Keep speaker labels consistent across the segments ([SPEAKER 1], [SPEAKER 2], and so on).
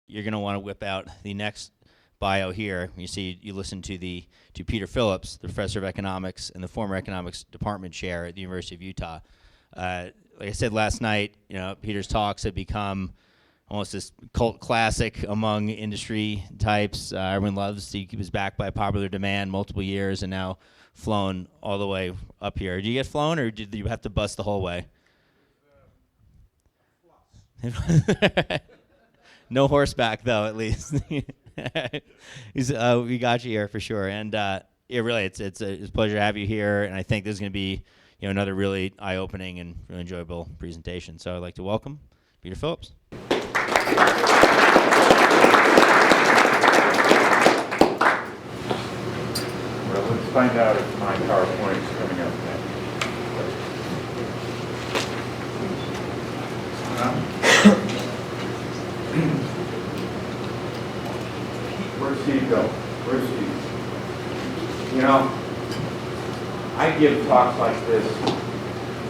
[SPEAKER 1] you're going to want to whip out the next bio here. You listen to Peter Phillips, the professor of economics and the former economics department chair at the University of Utah. Like I said last night, Peter's talks have become almost this cult classic among industry types. Everyone loves. He was backed by popular demand multiple years, and now flown all the way up here. Did you get flown, or did you have to bust the whole way? No horseback, though, at least. We got you here for sure, and really, it's a pleasure to have you here. And I think this is going to be, another really eye-opening and really enjoyable presentation. So I'd like to welcome Peter Phillips.
[SPEAKER 2] Well, let's find out if my PowerPoint is coming up next. Where's Steve go? Where's Steve? I give talks like this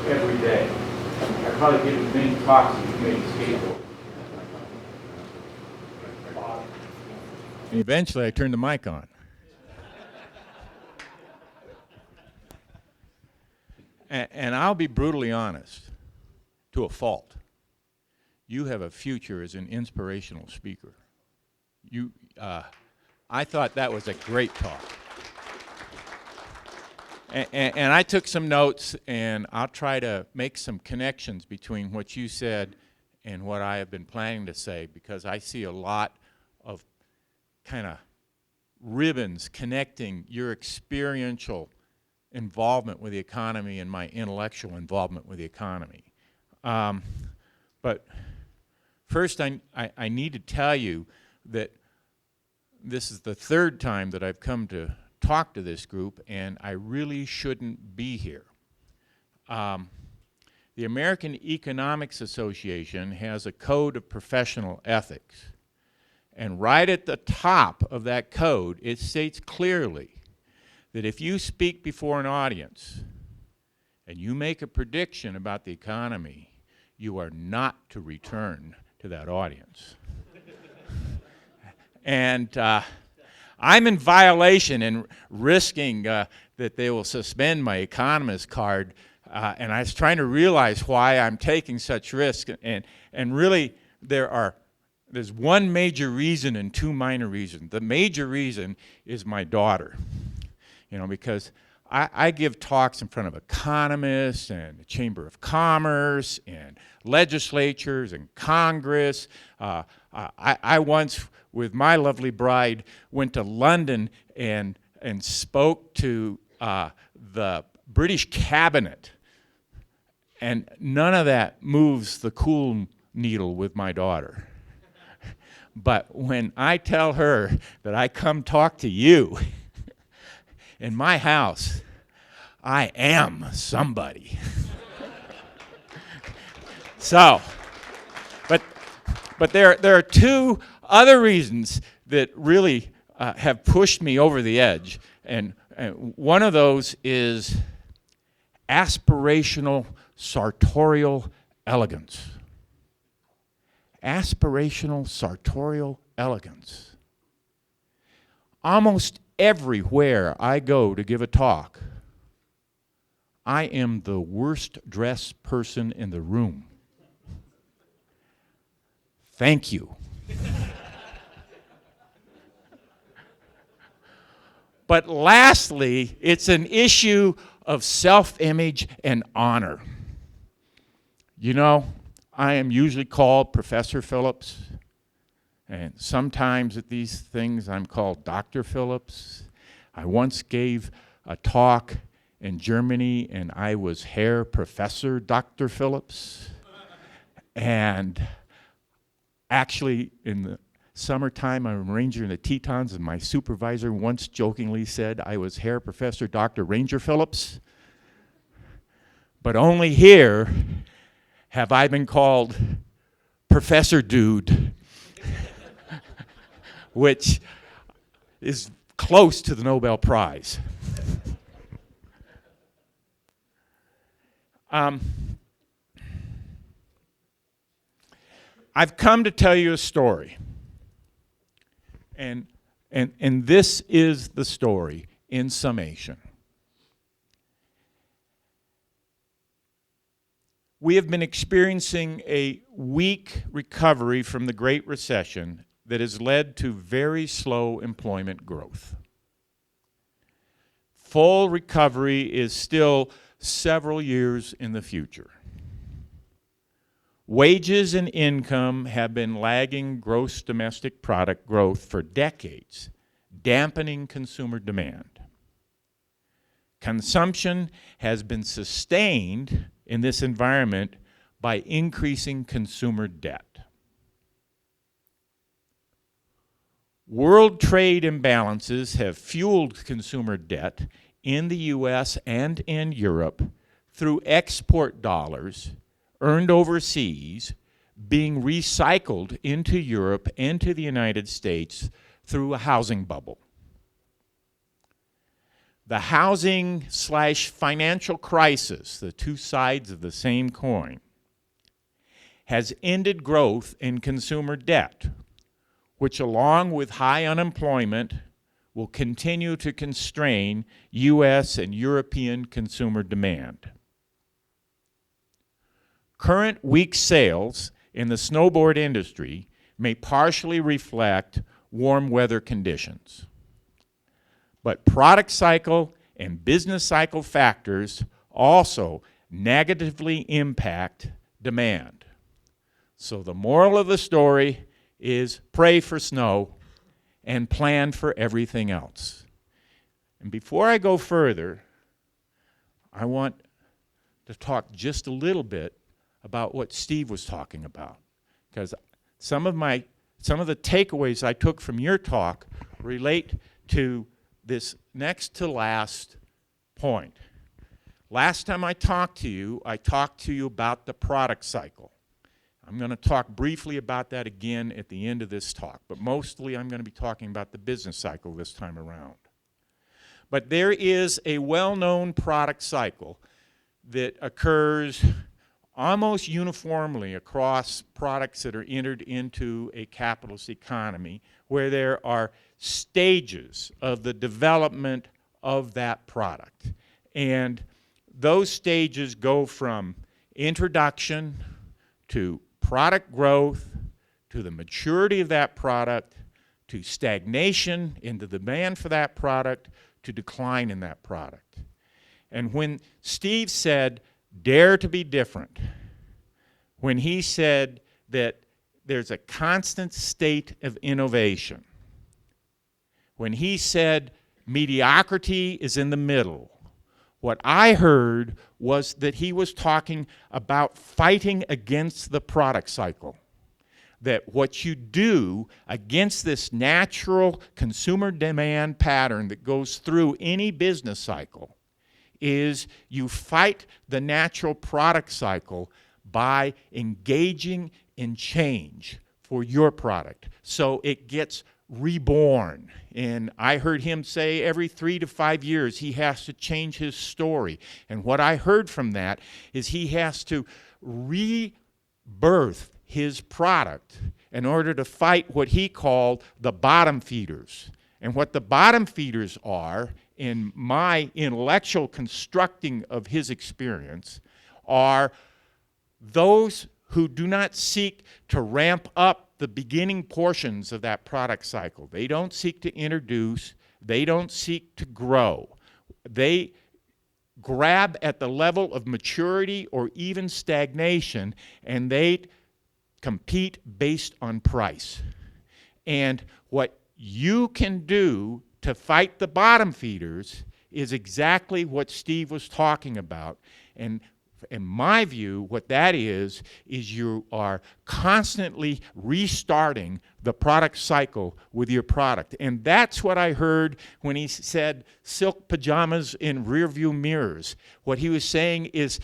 [SPEAKER 2] every day. I probably give as many talks as you make skateboard. And eventually I turned the mic on. And I'll be brutally honest, to a fault. You have a future as an inspirational speaker. I thought that was a great talk. And I took some notes, and I'll try to make some connections between what you said and what I have been planning to say, because I see a lot of kind of ribbons connecting your experiential involvement with the economy and my intellectual involvement with the economy. But first, I need to tell you that this is the third time that I've come to talk to this group, and I really shouldn't be here. The American Economics Association has a code of professional ethics, and right at the top of that code, it states clearly that if you speak before an audience and you make a prediction about the economy, you are not to return to that audience. And I'm in violation and risking that they will suspend my economist card, and I was trying to realize why I'm taking such risk. And really, there's one major reason and two minor reasons. The major reason is my daughter, because I give talks in front of economists and the Chamber of Commerce and legislatures and Congress. I once, with my lovely bride, went to London and spoke to the British cabinet. And none of that moves the cool needle with my daughter. But when I tell her that I come talk to you in my house, I am somebody. So, but there are two other reasons that really have pushed me over the edge, and one of those is aspirational sartorial elegance. Aspirational sartorial elegance. Almost everywhere I go to give a talk, I am the worst dressed person in the room. Thank you. But lastly, it's an issue of self-image and honor. I am usually called Professor Phillips, and sometimes at these things I'm called Dr. Phillips. I once gave a talk in Germany, and I was Herr Professor Dr. Phillips. And actually, in the summertime, I'm a ranger in the Tetons, and my supervisor once jokingly said I was Herr Professor Dr. Ranger Phillips. But only here have I been called Professor Dude, which is close to the Nobel Prize. I've come to tell you a story. And this is the story in summation. We have been experiencing a weak recovery from the Great Recession that has led to very slow employment growth. Full recovery is still several years in the future. Wages and income have been lagging gross domestic product growth for decades, dampening consumer demand. Consumption has been sustained in this environment by increasing consumer debt. World trade imbalances have fueled consumer debt in the US and in Europe through export dollars earned overseas being recycled into Europe and to the United States through a housing bubble. The housing/financial crisis, the two sides of the same coin, has ended growth in consumer debt, which along with high unemployment will continue to constrain US and European consumer demand. Current weak sales in the snowboard industry may partially reflect warm weather conditions. But product cycle and business cycle factors also negatively impact demand. So the moral of the story is pray for snow and plan for everything else. And before I go further, I want to talk just a little bit about what Steve was talking about, because some of the takeaways I took from your talk relate to this next to last point. Last time I talked to you about the product cycle. I'm going to talk briefly about that again at the end of this talk, but mostly I'm going to be talking about the business cycle this time around. But there is a well-known product cycle that occurs almost uniformly across products that are entered into a capitalist economy, where there are stages of the development of that product. And those stages go from introduction to product growth, to the maturity of that product, to stagnation in the demand for that product, to decline in that product. And when Steve said, dare to be different, when he said that there's a constant state of innovation, when he said mediocrity is in the middle, what I heard was that he was talking about fighting against the product cycle. That what you do against this natural consumer demand pattern that goes through any business cycle is you fight the natural product cycle by engaging in change for your product so it gets reborn. And I heard him say every 3 to 5 years he has to change his story. And what I heard from that is he has to rebirth his product in order to fight what he called the bottom feeders. And what the bottom feeders are, in my intellectual constructing of his experience, are those who do not seek to ramp up the beginning portions of that product cycle. They don't seek to introduce, they don't seek to grow. They grab at the level of maturity or even stagnation, and they compete based on price. And what you can do to fight the bottom feeders is exactly what Steve was talking about. And in my view, what that is you are constantly restarting the product cycle with your product. And that's what I heard when he said silk pajamas in rearview mirrors. What he was saying is,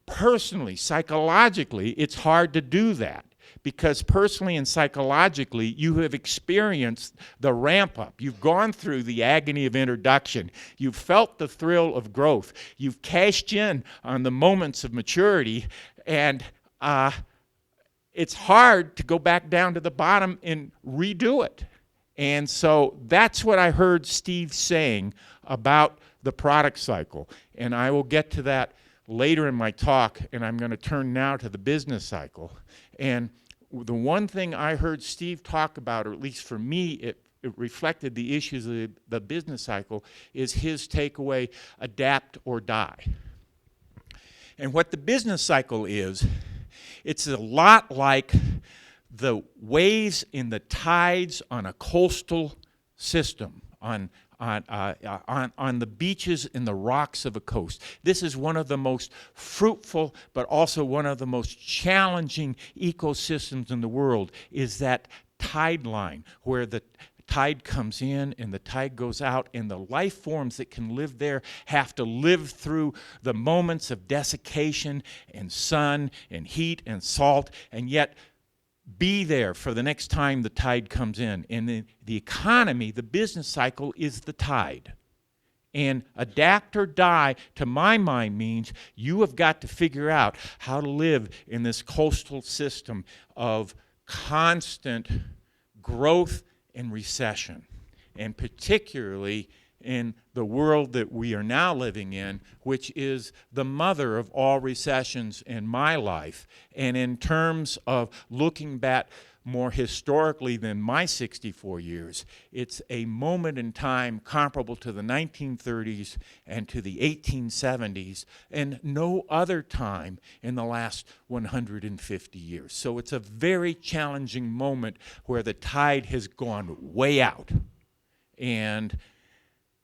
[SPEAKER 2] personally, psychologically, it's hard to do that. Because personally and psychologically, you have experienced the ramp up. You've gone through the agony of introduction. You've felt the thrill of growth. You've cashed in on the moments of maturity. And it's hard to go back down to the bottom and redo it. And so that's what I heard Steve saying about the product cycle. And I will get to that later in my talk, and I'm going to turn now to the business cycle. And the one thing I heard Steve talk about, or at least for me, it reflected the issues of the business cycle, is his takeaway, adapt or die. And what the business cycle is, it's a lot like the waves in the tides on a coastal system, on the beaches and the rocks of a coast. This is one of the most fruitful, but also one of the most challenging ecosystems in the world, is that tide line, where the tide comes in and the tide goes out, and the life forms that can live there have to live through the moments of desiccation and sun and heat and salt, and yet be there for the next time the tide comes in. And the economy, the business cycle, is the tide. And adapt or die, to my mind, means you have got to figure out how to live in this coastal system of constant growth and recession, and particularly in the world that we are now living in, which is the mother of all recessions in my life. And in terms of looking back more historically than my 64 years, it's a moment in time comparable to the 1930s and to the 1870s, and no other time in the last 150 years. So it's a very challenging moment where the tide has gone way out. And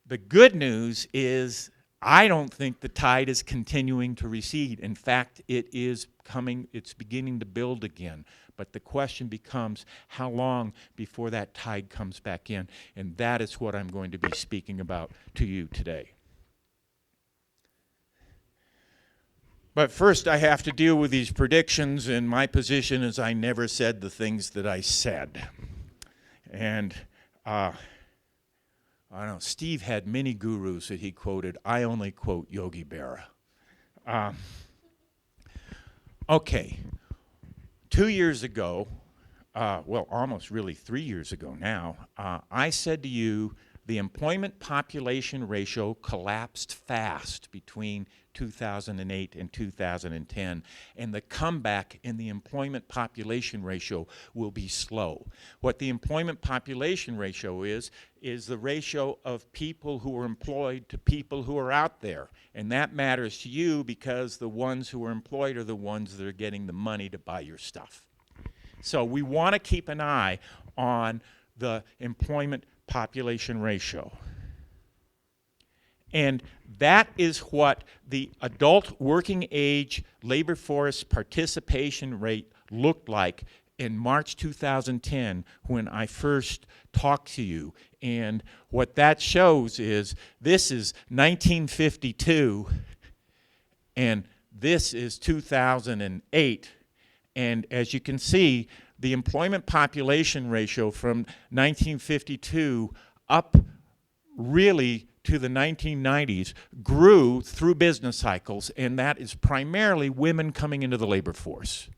[SPEAKER 2] the good news is I don't think the tide is continuing to recede. In fact, it's beginning to build again. But the question becomes, how long before that tide comes back in? And that is what I'm going to be speaking about to you today. But first, I have to deal with these predictions, and my position is I never said the things that I said. And I don't know, Steve had many gurus that he quoted. I only quote Yogi Berra. Okay. 2 years ago, well, almost really 3 years ago now, I said to you the employment population ratio collapsed fast between 2008 and 2010, and the comeback in the employment population ratio will be slow. What the employment population ratio is the ratio of people who are employed to people who are out there. And that matters to you because the ones who are employed are the ones that are getting the money to buy your stuff. So we want to keep an eye on the employment population ratio. And that is what the adult working age labor force participation rate looked like in March 2010 when I first talked to you. And what that shows is this is 1952 and this is 2008. And as you can see, the employment population ratio from 1952 up really to the 1990s grew through business cycles, and that is primarily women coming into the labor force.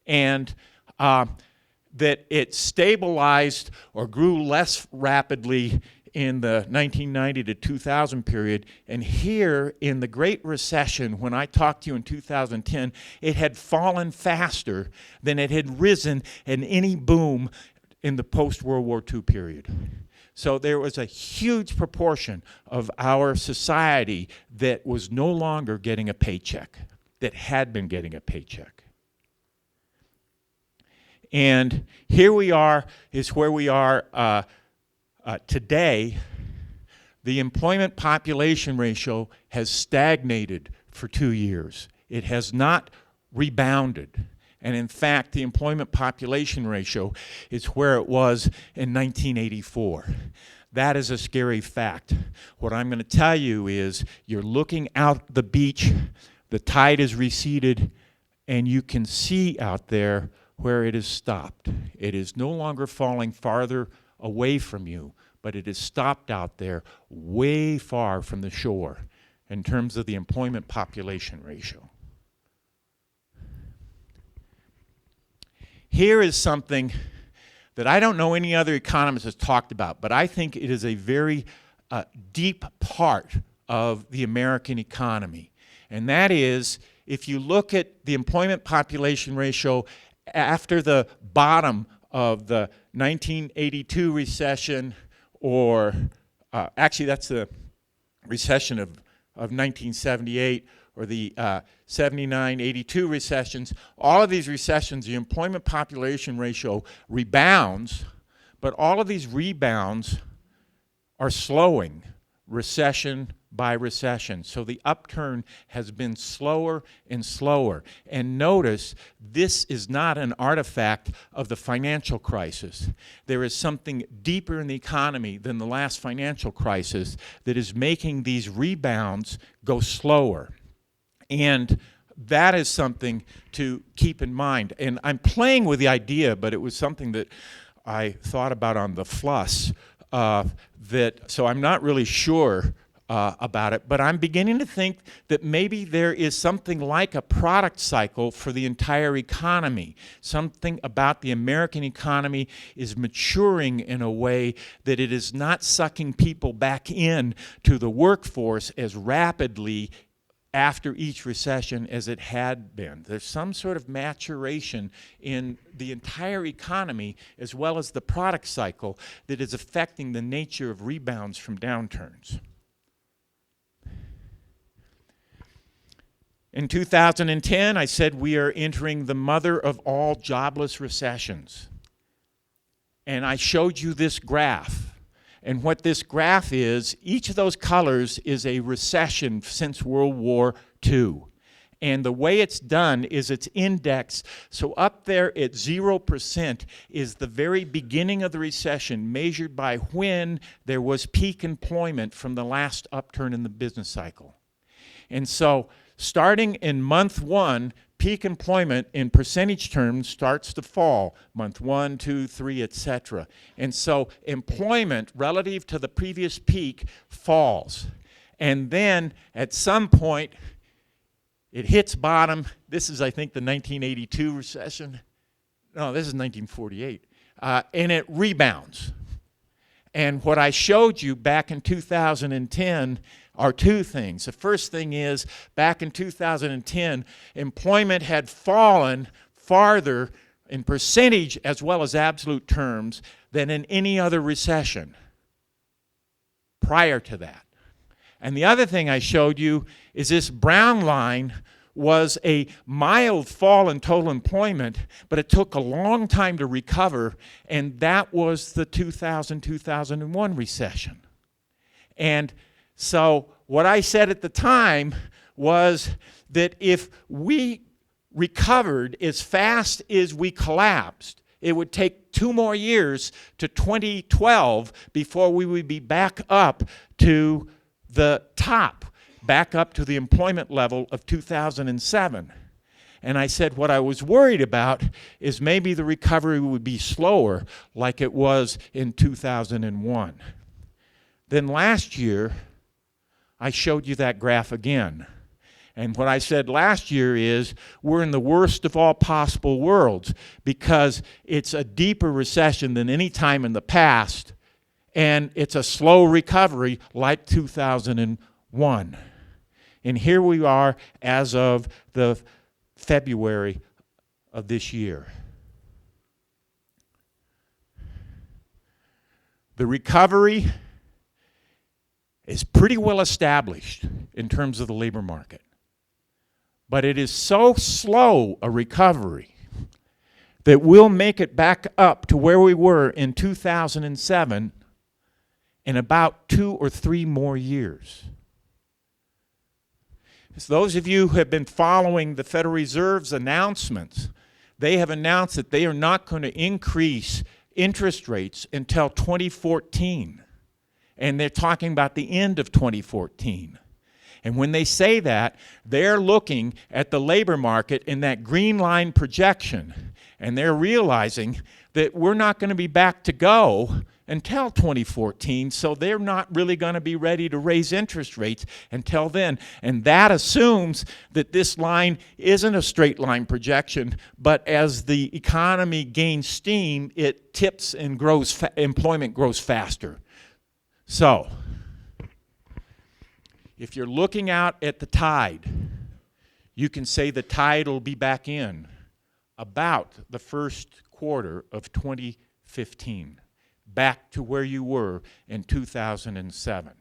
[SPEAKER 2] And that it stabilized or grew less rapidly in the 1990 to 2000 period. And here in the Great Recession, when I talked to you in 2010, it had fallen faster than it had risen in any boom in the post-World War II period. So there was a huge proportion of our society that was no longer getting a paycheck, that had been getting a paycheck. And here we are, is where we are today. The employment population ratio has stagnated for 2 years. It has not rebounded. And in fact, the employment population ratio is where it was in 1984. That is a scary fact. What I'm going to tell you is you're looking out the beach, the tide has receded, and you can see out there where it has stopped. It is no longer falling farther away from you, but it has stopped out there way far from the shore in terms of the employment population ratio. Here is something that I don't know any other economist has talked about, but I think it is a very deep part of the American economy. And that is, if you look at the employment population ratio after the bottom of the 1982 recession, or actually that's the recession of 1978, or the 79, 82 recessions, all of these recessions, the employment population ratio rebounds, but all of these rebounds are slowing recession by recession. So the upturn has been slower and slower. And notice, this is not an artifact of the financial crisis. There is something deeper in the economy than the last financial crisis that is making these rebounds go slower. And that is something to keep in mind. And I'm playing with the idea, but it was something that I thought about on the fluss, so I'm not really sure about it, but I'm beginning to think that maybe there is something like a product cycle for the entire economy. Something about the American economy is maturing in a way that it is not sucking people back in to the workforce as rapidly after each recession as it had been. There's some sort of maturation in the entire economy as well as the product cycle that is affecting the nature of rebounds from downturns. In 2010, I said we are entering the mother of all jobless recessions. And I showed you this graph. And what this graph is, each of those colors is a recession since World War II. And the way it's done is it's indexed. So up there at 0% is the very beginning of the recession, measured by when there was peak employment from the last upturn in the business cycle. And so starting in month 1, peak employment in percentage terms starts to fall, month 1, 2, 3, etc. And so employment relative to the previous peak falls. And then at some point, it hits bottom. This is, I think, the 1982 recession. No, this is 1948. And it rebounds. And what I showed you back in 2010 are two things. The first thing is, back in 2010, employment had fallen farther in percentage as well as absolute terms than in any other recession prior to that. And the other thing I showed you is this brown line was a mild fall in total employment, but it took a long time to recover, and that was the 2000-2001 recession. And so what I said at the time was that if we recovered as fast as we collapsed, it would take 2 more years to 2012 before we would be back up to the top, back up to the employment level of 2007. And I said what I was worried about is maybe the recovery would be slower like it was in 2001. Then last year, I showed you that graph again. And what I said last year is we're in the worst of all possible worlds because it's a deeper recession than any time in the past, and it's a slow recovery like 2001. And here we are as of the February of this year. The recovery is pretty well established in terms of the labor market. But it is so slow a recovery that we'll make it back up to where we were in 2007 in about 2 or 3 more years. So those of you who have been following the Federal Reserve's announcements, they have announced that they are not going to increase interest rates until 2014. And they're talking about the end of 2014. And when they say that, they're looking at the labor market in that green line projection. And they're realizing that we're not going to be back to go until 2014, so they're not really going to be ready to raise interest rates until then. And that assumes that this line isn't a straight line projection, but as the economy gains steam, it tips and grows, employment grows faster. So, if you're looking out at the tide, you can say the tide will be back in about the first quarter of 2015. Back to where you were in 2007,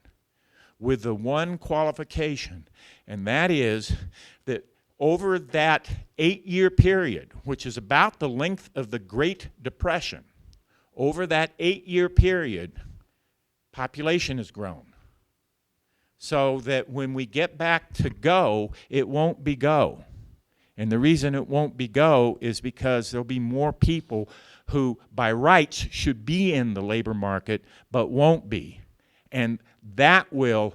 [SPEAKER 2] with the one qualification, and that is that over that 8-year period, which is about the length of the Great Depression, over that 8-year period, population has grown. So that when we get back to go, it won't be go. And the reason it won't be go is because there'll be more people who by rights should be in the labor market but won't be. And that will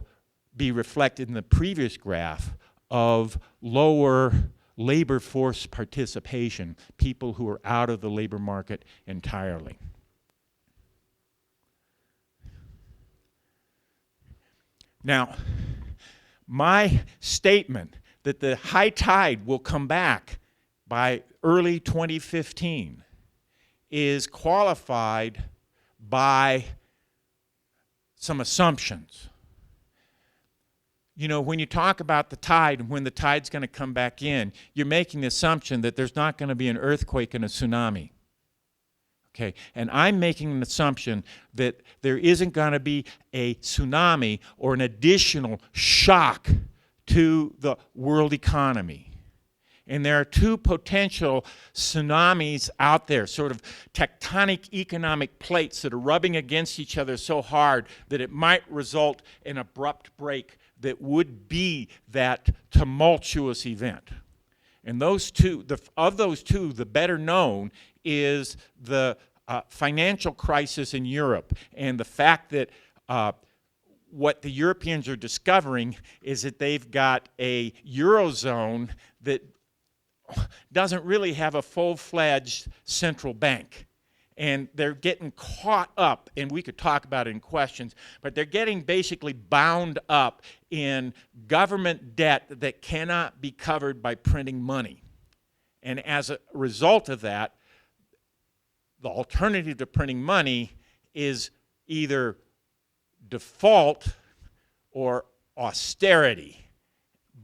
[SPEAKER 2] be reflected in the previous graph of lower labor force participation, people who are out of the labor market entirely. Now, my statement that the high tide will come back by early 2015 is qualified by some assumptions. You know, when you talk about the tide and when the tide's going to come back in, you're making the assumption that there's not going to be an earthquake and a tsunami. Okay, and I'm making an assumption that there isn't going to be a tsunami or an additional shock to the world economy. And there are two potential tsunamis out there, sort of tectonic economic plates that are rubbing against each other so hard that it might result in an abrupt break that would be that tumultuous event. And those two, of those two, the better known is the financial crisis in Europe, and the fact that what the Europeans are discovering is that they've got a Eurozone that doesn't really have a full-fledged central bank. And they're getting caught up, and we could talk about it in questions, but they're getting basically bound up in government debt that cannot be covered by printing money. And as a result of that, the alternative to printing money is either default or austerity,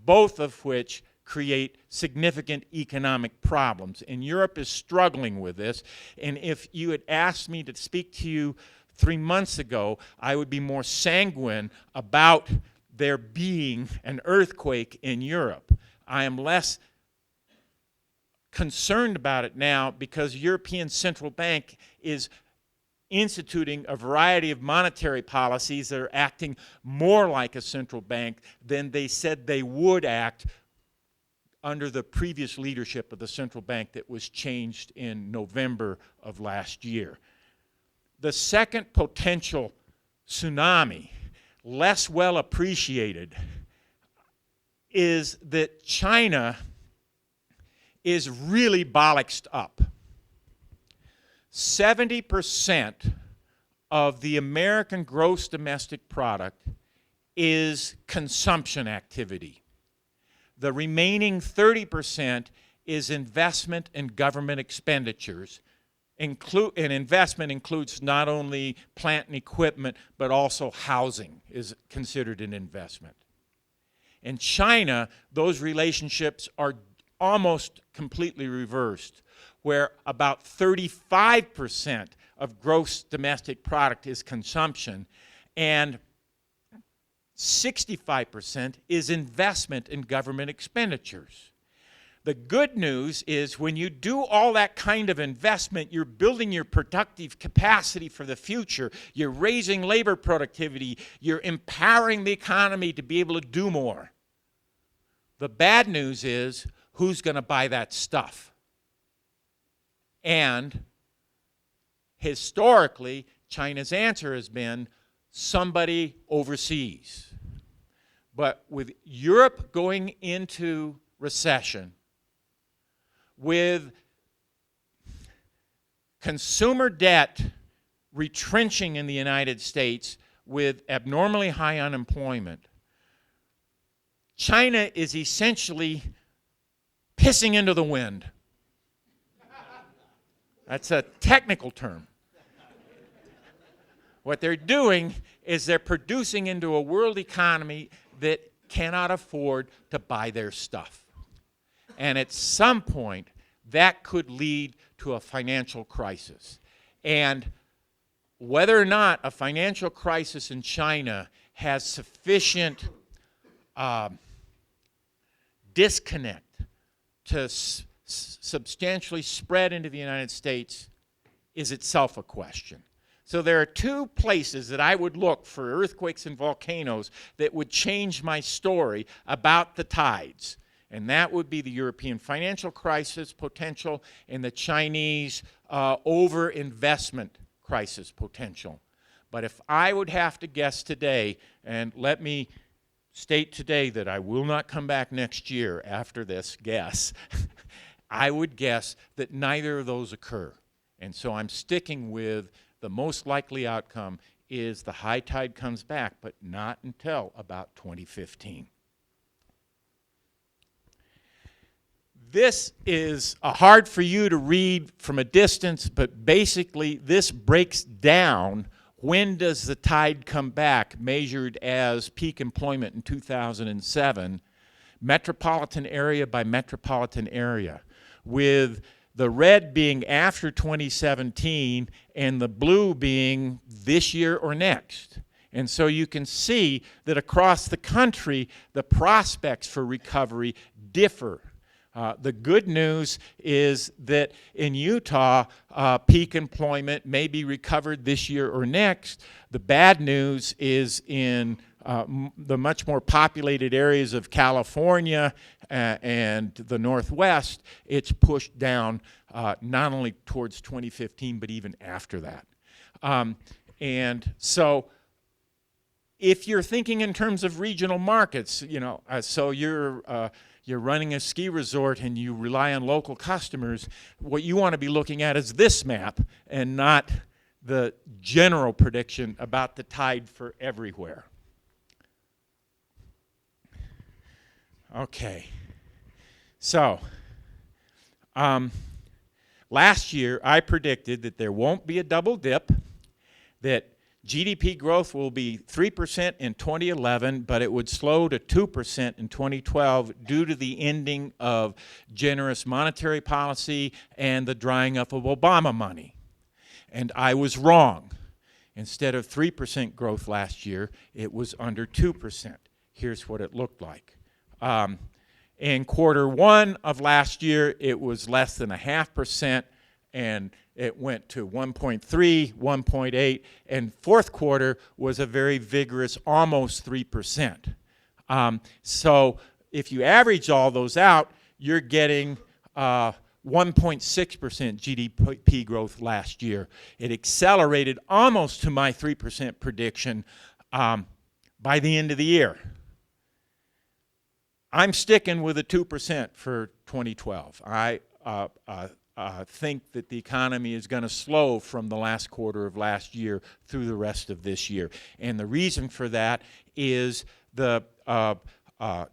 [SPEAKER 2] both of which create significant economic problems. And Europe is struggling with this. And if you had asked me to speak to you 3 months ago, I would be more sanguine about there being an earthquake in Europe. I am less concerned about it now because the European Central Bank is instituting a variety of monetary policies that are acting more like a central bank than they said they would act under the previous leadership of the central bank that was changed in November of last year. The second potential tsunami, less well appreciated, is that China is really bollocksed up. 70% of the American gross domestic product is consumption activity. The remaining 30% is investment and government expenditures. And investment includes not only plant and equipment, but also housing is considered an investment. In China, those relationships are almost completely reversed, where about 35% of gross domestic product is consumption, and 65% is investment in government expenditures. The good news is when you do all that kind of investment, you're building your productive capacity for the future, you're raising labor productivity, you're empowering the economy to be able to do more. The bad news is, who's going to buy that stuff? And historically, China's answer has been somebody overseas. But with Europe going into recession, with consumer debt retrenching in the United States with abnormally high unemployment, China is essentially pissing into the wind. That's a technical term. What they're doing is they're producing into a world economy that cannot afford to buy their stuff. And at some point, that could lead to a financial crisis. And whether or not a financial crisis in China has sufficient disconnect to substantially spread into the United States is itself a question. So there are two places that I would look for earthquakes and volcanoes that would change my story about the tides. And that would be the European financial crisis potential and the Chinese overinvestment crisis potential. But if I would have to guess today, and let me state today that I will not come back next year after this guess, I would guess that neither of those occur. And so I'm sticking with the most likely outcome is the high tide comes back, but not until about 2015. This is hard for you to read from a distance, but basically this breaks down when does the tide come back, measured as peak employment in 2007, metropolitan area by metropolitan area, with the red being after 2017 and the blue being this year or next. And so you can see that across the country, the prospects for recovery differ. The good news is that in Utah, peak employment may be recovered this year or next. The bad news is in the much more populated areas of California and the Northwest, it's pushed down not only towards 2015, but even after that. And so if you're thinking in terms of regional markets, so you're running a ski resort and you rely on local customers, what you want to be looking at is this map and not the general prediction about the tide for everywhere. Okay, so last year I predicted that there won't be a double dip, that GDP growth will be 3% in 2011, but it would slow to 2% in 2012 due to the ending of generous monetary policy and the drying up of Obama money. And I was wrong. Instead of 3% growth last year, it was under 2%. Here's what it looked like. In quarter one of last year, it was less than 0.5%, and it went to 1.3, 1.8, and fourth quarter was a very vigorous almost 3%. So if you average all those out, you're getting 1.6% GDP growth last year. It accelerated almost to my 3% prediction by the end of the year. I'm sticking with a 2% for 2012. I think that the economy is going to slow from the last quarter of last year through the rest of this year. And the reason for that is the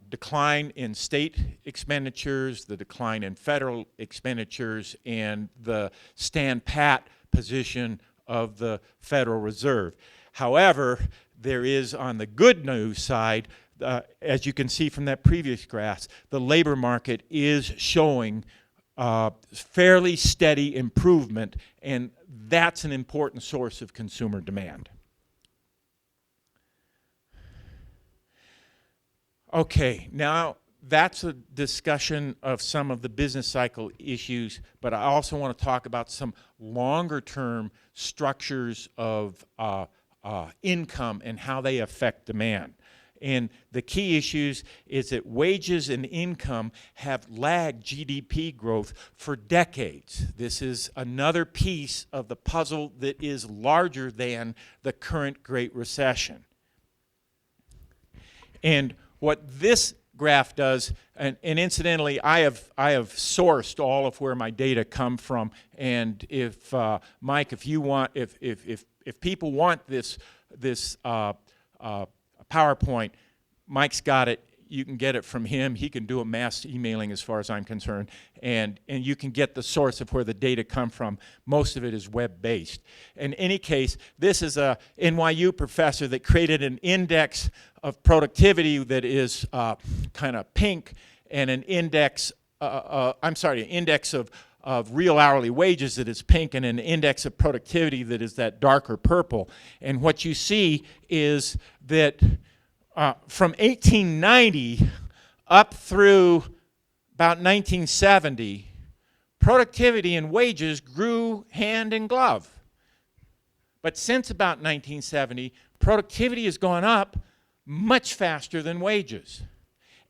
[SPEAKER 2] decline in state expenditures, the decline in federal expenditures, and the stand pat position of the Federal Reserve. However, there is, on the good news side, as you can see from that previous graph, the labor market is showing fairly steady improvement, and that's an important source of consumer demand. Okay, now that's a discussion of some of the business cycle issues, but I also want to talk about some longer-term structures of income and how they affect demand. And the key issues is that wages and income have lagged GDP growth for decades. This is another piece of the puzzle that is larger than the current Great Recession. And what this graph does, and incidentally, I have sourced all of where my data come from. And if Mike, if you want, if people want this PowerPoint, Mike's got it. You can get it from him. He can do a mass emailing as far as I'm concerned. And you can get the source of where the data come from. Most of it is web-based. In any case, this is a NYU professor that created an index of productivity that is kind of pink, and an index, an index of real hourly wages that is pink, and an index of productivity that is that darker purple. And what you see is that from 1890 up through about 1970, productivity and wages grew hand in glove. But since about 1970, productivity has gone up much faster than wages.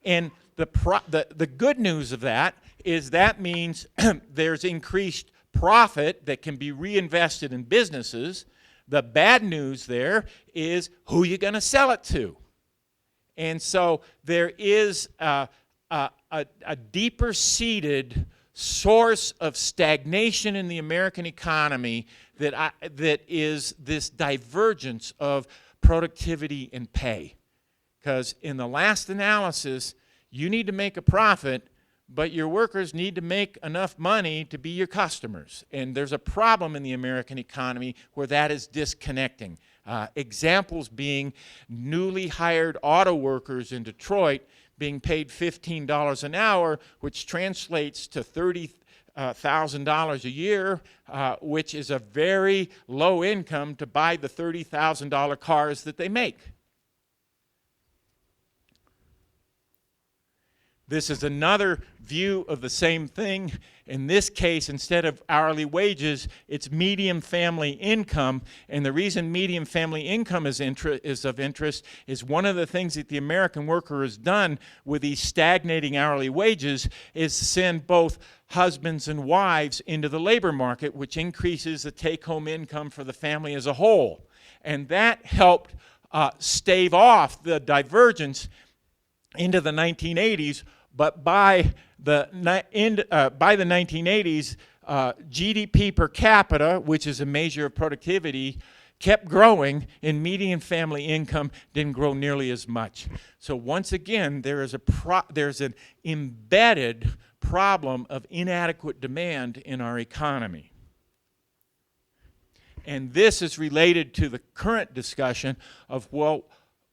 [SPEAKER 2] And the good news of that is that means there's increased profit that can be reinvested in businesses. The bad news there is who you're going to sell it to. And so there is a deeper-seated source of stagnation in the American economy that is this divergence of productivity and pay. Because in the last analysis, you need to make a profit, but your workers need to make enough money to be your customers. And there's a problem in the American economy where that is disconnecting. Examples being newly hired auto workers in Detroit being paid $15 an hour, which translates to $30,000 a year, which is a very low income to buy the $30,000 cars that they make. This is another view of the same thing. In this case, instead of hourly wages, it's median family income. And the reason median family income is of interest is one of the things that the American worker has done with these stagnating hourly wages is send both husbands and wives into the labor market, which increases the take-home income for the family as a whole. And that helped stave off the divergence into the 1980s, but by the 1980s, GDP per capita, which is a measure of productivity, kept growing, and median family income didn't grow nearly as much. So once again, there's an embedded problem of inadequate demand in our economy. And this is related to the current discussion of, well,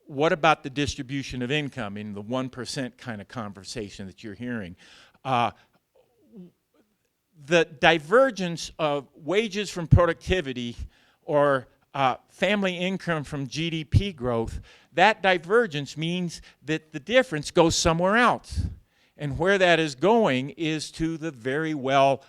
[SPEAKER 2] what about the distribution of income in the 1% kind of conversation that you're hearing? The divergence of wages from productivity or family income from GDP growth, that divergence means that the difference goes somewhere else. And where that is going is to the very well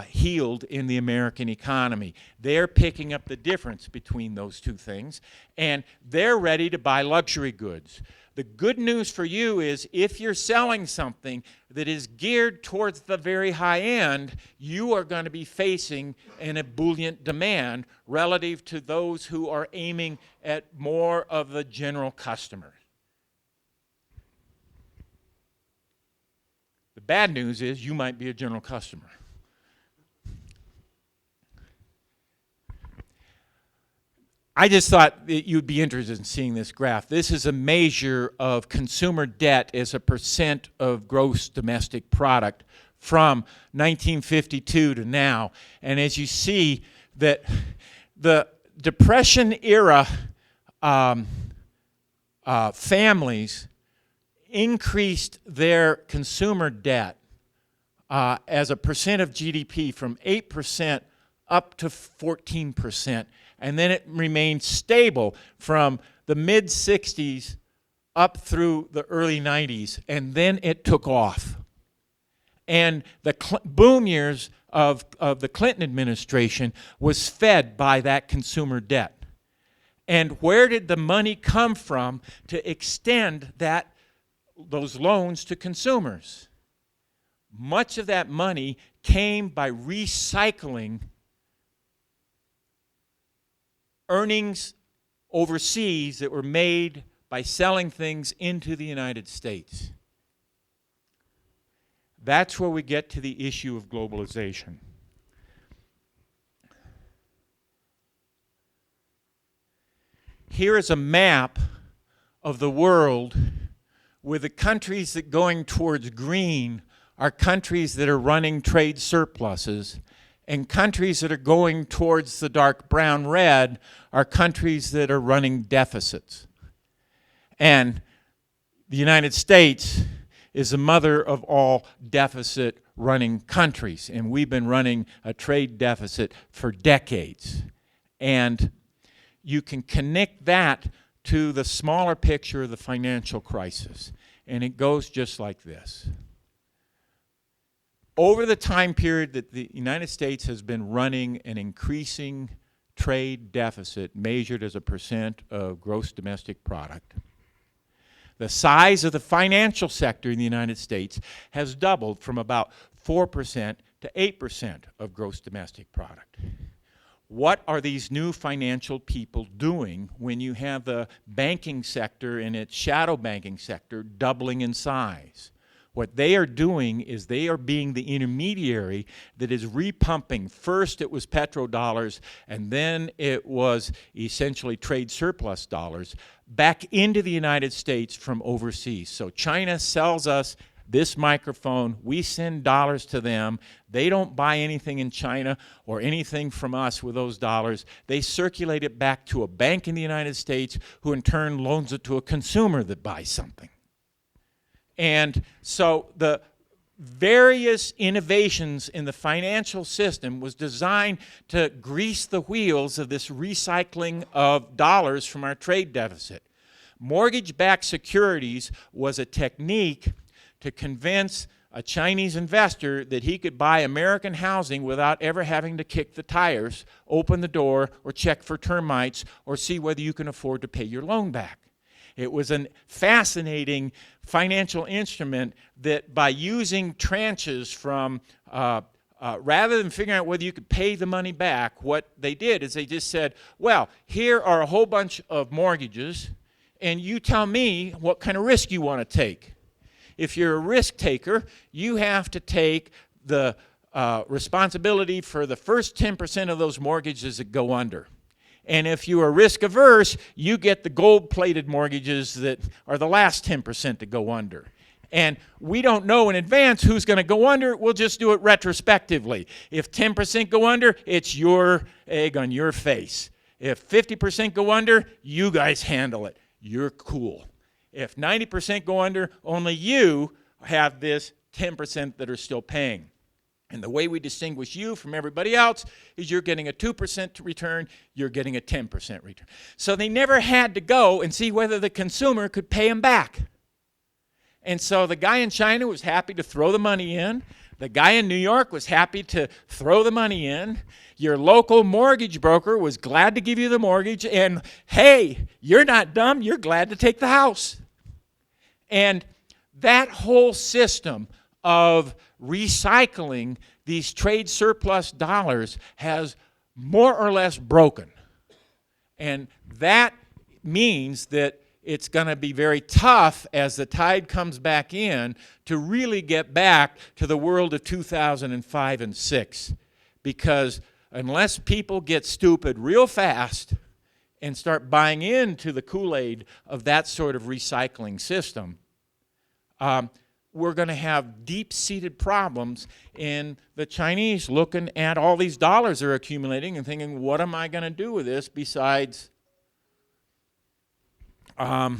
[SPEAKER 2] healed in the American economy. They're picking up the difference between those two things, and they're ready to buy luxury goods. The good news for you is if you're selling something that is geared towards the very high end, you are going to be facing an ebullient demand relative to those who are aiming at more of the general customer. The bad news is you might be a general customer. I just thought that you'd be interested in seeing this graph. This is a measure of consumer debt as a percent of gross domestic product from 1952 to now. And as you see, that the Depression era families increased their consumer debt as a percent of GDP from 8% up to 14%. And then it remained stable from the mid-60s up through the early 90s. And then it took off. And the boom years of the Clinton administration was fed by that consumer debt. And where did the money come from to extend those loans to consumers? Much of that money came by recycling earnings overseas that were made by selling things into the United States. That's where we get to the issue of globalization. Here is a map of the world where the countries that are going towards green are countries that are running trade surpluses, and countries that are going towards the dark brown red are countries that are running deficits. And the United States is the mother of all deficit running countries, and we've been running a trade deficit for decades. And you can connect that to the smaller picture of the financial crisis, and it goes just like this. Over the time period that the United States has been running an increasing trade deficit measured as a percent of gross domestic product, the size of the financial sector in the United States has doubled from about 4% to 8% of gross domestic product. What are these new financial people doing when you have the banking sector and its shadow banking sector doubling in size? What they are doing is they are being the intermediary that is repumping. First it was petrodollars, and then it was essentially trade surplus dollars back into the United States from overseas. So China sells us this microphone, we send dollars to them. They don't buy anything in China or anything from us with those dollars. They circulate it back to a bank in the United States, who in turn loans it to a consumer that buys something. And so the various innovations in the financial system was designed to grease the wheels of this recycling of dollars from our trade deficit. Mortgage-backed securities was a technique to convince a Chinese investor that he could buy American housing without ever having to kick the tires, open the door, or check for termites, or see whether you can afford to pay your loan back. It was a fascinating financial instrument that, by using tranches from, rather than figuring out whether you could pay the money back, what they did is they just said, well, here are a whole bunch of mortgages, and you tell me what kind of risk you want to take. If you're a risk taker, you have to take the responsibility for the first 10% of those mortgages that go under. And if you are risk averse, you get the gold-plated mortgages that are the last 10% to go under. And we don't know in advance who's going to go under. We'll just do it retrospectively. If 10% go under, it's your egg on your face. If 50% go under, you guys handle it. You're cool. If 90% go under, only you have this 10% that are still paying. And the way we distinguish you from everybody else is you're getting a 2% return, you're getting a 10% return. So they never had to go and see whether the consumer could pay them back. And so the guy in China was happy to throw the money in. The guy in New York was happy to throw the money in. Your local mortgage broker was glad to give you the mortgage. And hey, you're not dumb, you're glad to take the house. And that whole system of recycling these trade surplus dollars has more or less broken. And that means that it's going to be very tough as the tide comes back in to really get back to the world of 2005 and 6. Because unless people get stupid real fast and start buying into the Kool-Aid of that sort of recycling system, we're going to have deep-seated problems in the Chinese looking at all these dollars they're accumulating and thinking, what am I going to do with this besides, I'll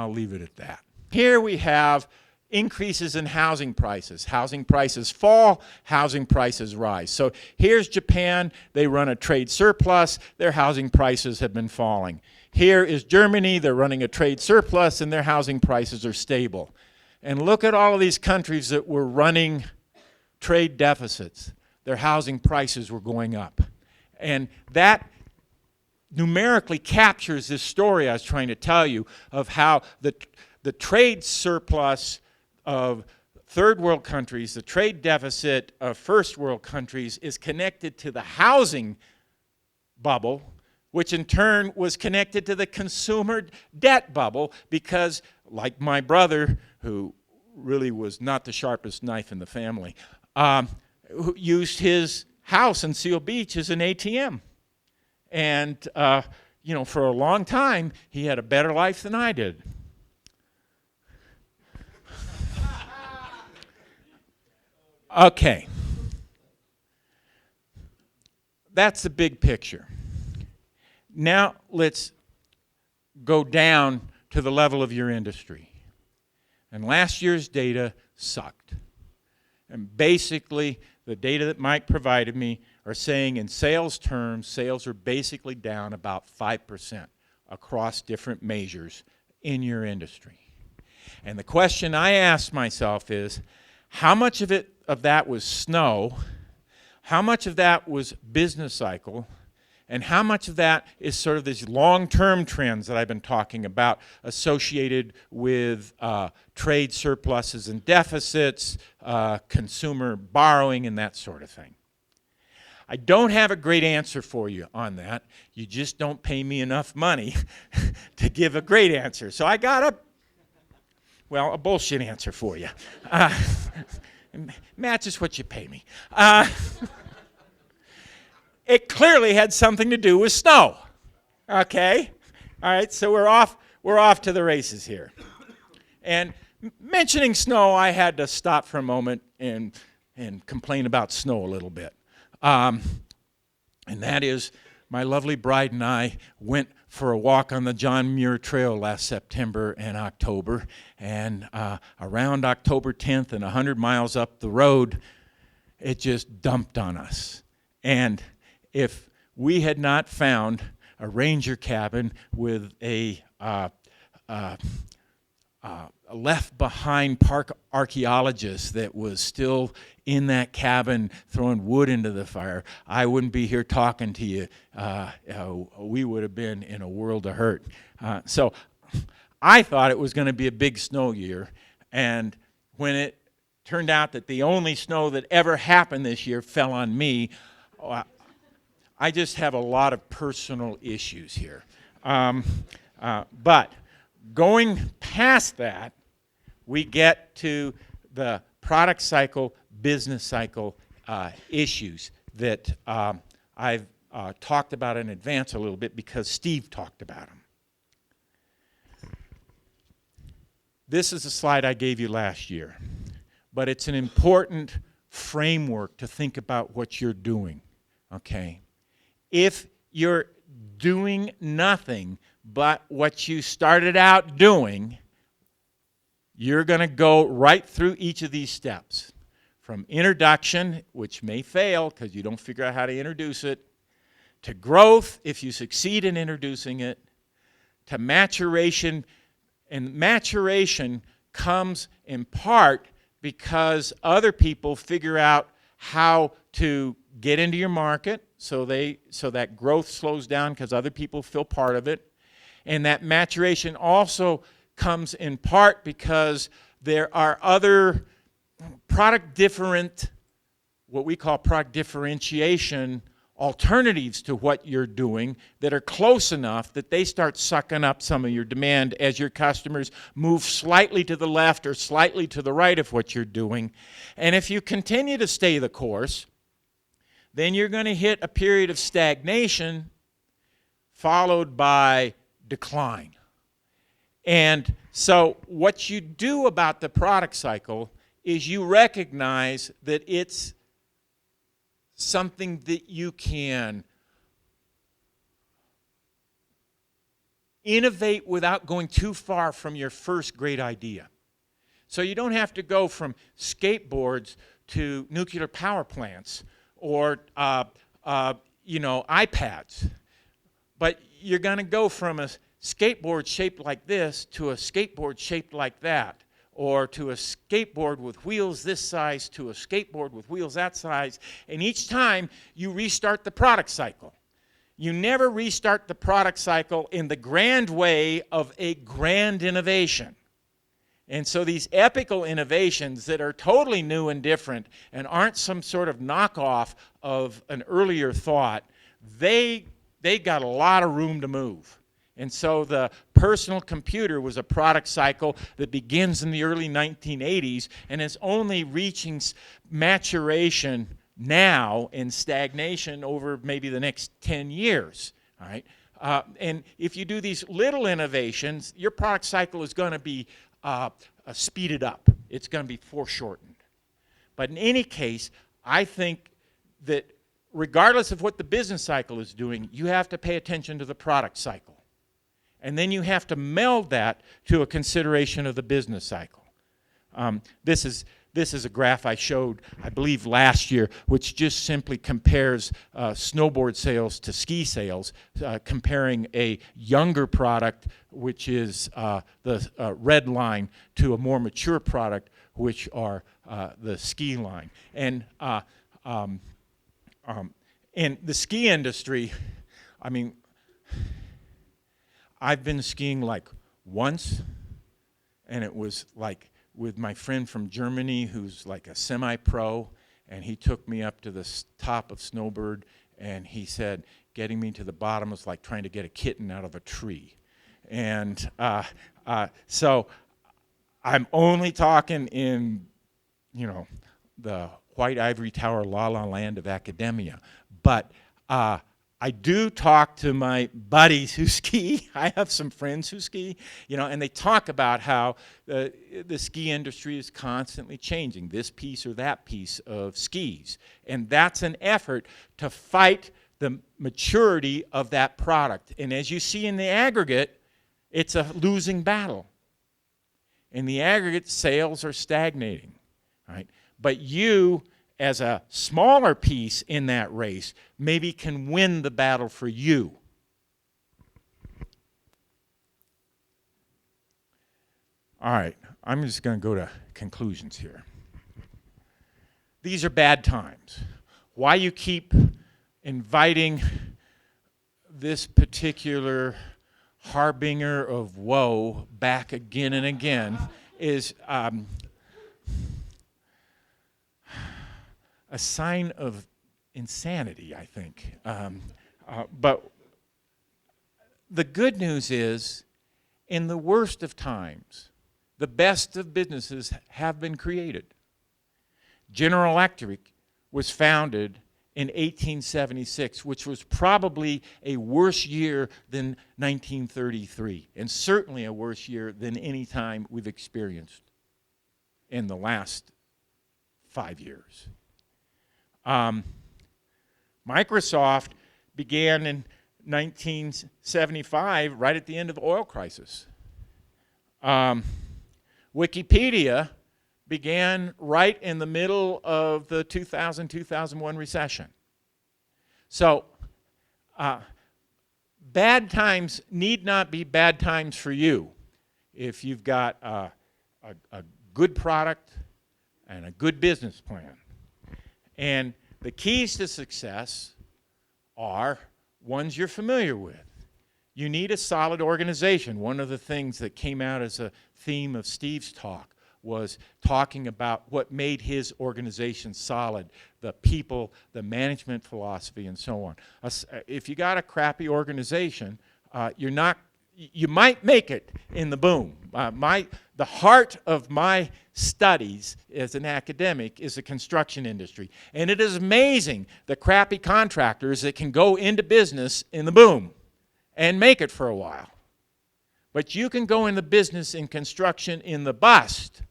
[SPEAKER 2] leave it at that. Here we have increases in housing prices. Housing prices fall, housing prices rise. So here's Japan. They run a trade surplus. Their housing prices have been falling. Here is Germany. They're running a trade surplus, and their housing prices are stable. And look at all of these countries that were running trade deficits. Their housing prices were going up. And that numerically captures this story I was trying to tell you of how the trade surplus of third world countries, the trade deficit of first world countries is connected to the housing bubble, which in turn was connected to the consumer debt bubble because, like my brother who really was not the sharpest knife in the family, who used his house in Seal Beach as an ATM. And, you know, for a long time, he had a better life than I did. Okay. That's the big picture. Now let's go down to the level of your industry. And last year's data sucked. And basically, the data that Mike provided me are saying in sales terms, sales are basically down about 5% across different measures in your industry. And the question I asked myself is, how much of that was snow? How much of that was business cycle? And how much of that is sort of these long-term trends that I've been talking about associated with trade surpluses and deficits, consumer borrowing, and that sort of thing? I don't have a great answer for you on that. You just don't pay me enough money to give a great answer. So I got a bullshit answer for you. Matches what you pay me. It clearly had something to do with snow. Okay? All right, so we're off to the races here. And mentioning snow, I had to stop for a moment and complain about snow a little bit. And that is, my lovely bride and I went for a walk on the John Muir Trail last September and October. And around October 10th and 100 miles up the road, it just dumped on us. And if we had not found a ranger cabin with a left-behind park archaeologist that was still in that cabin throwing wood into the fire, I wouldn't be here talking to you. We would have been in a world of hurt. So I thought it was going to be a big snow year, and when it turned out that the only snow that ever happened this year fell on me, I just have a lot of personal issues here. But going past that, we get to the product cycle, business cycle issues that I've talked about in advance a little bit because Steve talked about them. This is a slide I gave you last year, but it's an important framework to think about what you're doing, okay? If you're doing nothing but what you started out doing, you're going to go right through each of these steps. From introduction, which may fail because you don't figure out how to introduce it, to growth, if you succeed in introducing it, to maturation. And maturation comes in part because other people figure out how to get into your market, so that growth slows down because other people feel part of it. And that maturation also comes in part because there are other what we call product differentiation alternatives to what you're doing that are close enough that they start sucking up some of your demand as your customers move slightly to the left or slightly to the right of what you're doing. And if you continue to stay the course, then you're going to hit a period of stagnation followed by decline. And so what you do about the product cycle is you recognize that it's something that you can innovate without going too far from your first great idea. So you don't have to go from skateboards to nuclear power plants or iPads, but you're going to go from a skateboard shaped like this to a skateboard shaped like that, or to a skateboard with wheels this size to a skateboard with wheels that size, and each time you restart the product cycle. You never restart the product cycle in the grand way of a grand innovation. And so these epical innovations that are totally new and different and aren't some sort of knockoff of an earlier thought, they got a lot of room to move. And so the personal computer was a product cycle that begins in the early 1980s and is only reaching maturation now in stagnation over maybe the next 10 years. All right? And if you do these little innovations, your product cycle is going to be speeded up. It's going to be foreshortened. But in any case, I think that regardless of what the business cycle is doing, you have to pay attention to the product cycle. And then you have to meld that to a consideration of the business cycle. This is a graph I showed, I believe, last year, which just simply compares snowboard sales to ski sales, comparing a younger product, which is the red line, to a more mature product, which are the ski line. And in the ski industry, I mean, I've been skiing like once, and it was like with my friend from Germany who's like a semi-pro, and he took me up to the top of Snowboard, and he said getting me to the bottom was like trying to get a kitten out of a tree. And so I'm only talking in, you know, the white ivory tower la la land of academia. But I do talk to my buddies who ski. I have some friends who ski, you know, and they talk about how the ski industry is constantly changing, this piece or that piece of skis. And that's an effort to fight the maturity of that product. And as you see in the aggregate, it's a losing battle. In the aggregate, sales are stagnating, right? But you, as a smaller piece in that race, maybe can win the battle for you. All right, I'm just going to go to conclusions here. These are bad times. Why you keep inviting this particular harbinger of woe back again and again is a sign of insanity, I think. But the good news is, in the worst of times, the best of businesses have been created. General Electric was founded in 1876, which was probably a worse year than 1933, and certainly a worse year than any time we've experienced in the last 5 years. Microsoft began in 1975, right at the end of the oil crisis. Wikipedia began right in the middle of the 2000-2001 recession. So bad times need not be bad times for you if you've got a good product and a good business plan. And the keys to success are ones you're familiar with. You need a solid organization. One of the things that came out as a theme of Steve's talk was talking about what made his organization solid, the people, the management philosophy, and so on. If you got a crappy organization, you might make it in the boom. The heart of my studies as an academic is the construction industry. And it is amazing the crappy contractors that can go into business in the boom and make it for a while. But you can go into business in construction in the bust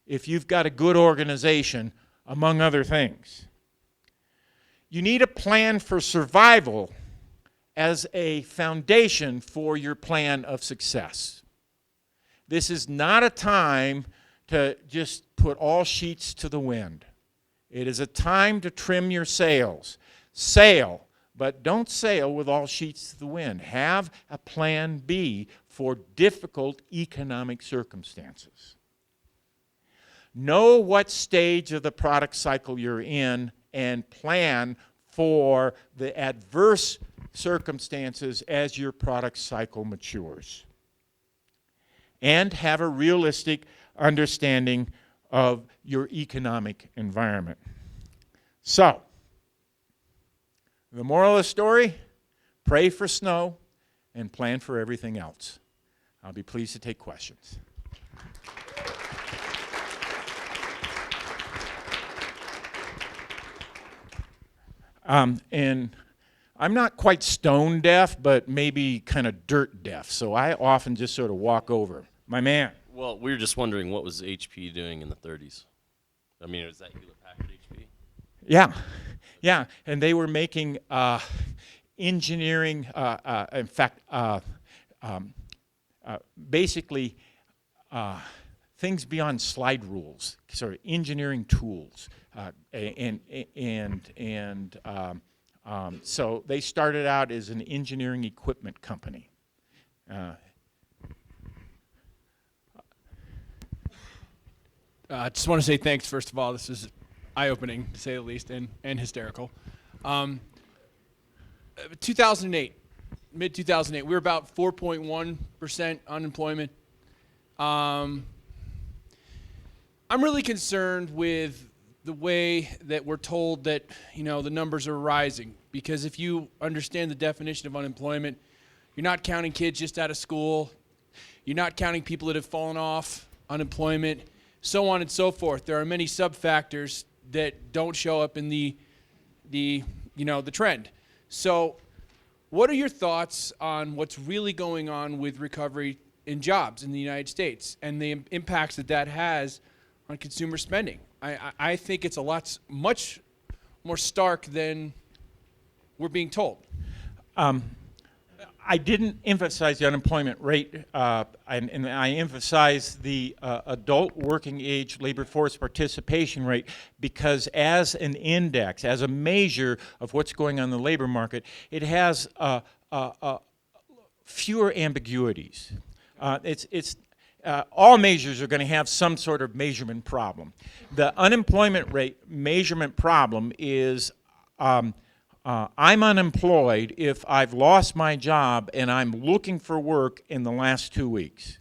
[SPEAKER 2] if you've got a good organization, among other things. You need a plan for survival as a foundation for your plan of success. This is not a time to just put all sheets to the wind. It is a time to trim your sails. Sail, but don't sail with all sheets to the wind. Have a plan B for difficult economic circumstances. Know what stage of the product cycle you're in and plan for the adverse circumstances as your product cycle matures. And have a realistic understanding of your economic environment. So, the moral of the story, pray for snow, and plan for everything else. I'll be pleased to take questions. And I'm not quite stone deaf, but maybe kind of dirt deaf, so I often just sort of walk over. My man.
[SPEAKER 3] Well, we were just wondering what was HP doing in the 30s? I mean, is that Hewlett-Packard HP?
[SPEAKER 2] Yeah, yeah, and they were making engineering, in fact, basically things beyond slide rules, sort of engineering tools, so they started out as an engineering equipment company.
[SPEAKER 4] I just want to say thanks, first of all. This is eye-opening, to say the least, and hysterical. 2008, mid-2008, we were about 4.1% unemployment. I'm really concerned with the way that we're told that, you know, the numbers are rising. Because if you understand the definition of unemployment, you're not counting kids just out of school. You're not counting people that have fallen off unemployment, so on and so forth. There are many sub-factors that don't show up in the trend. So what are your thoughts on what's really going on with recovery in jobs in the United States and the impacts that that has on consumer spending? I think it's much more stark than we're being told.
[SPEAKER 2] I didn't emphasize the unemployment rate, and I emphasized the adult working age labor force participation rate because as an index, as a measure of what's going on in the labor market, it has fewer ambiguities. All measures are going to have some sort of measurement problem. The unemployment rate measurement problem is I'm unemployed if I've lost my job and I'm looking for work in the last 2 weeks,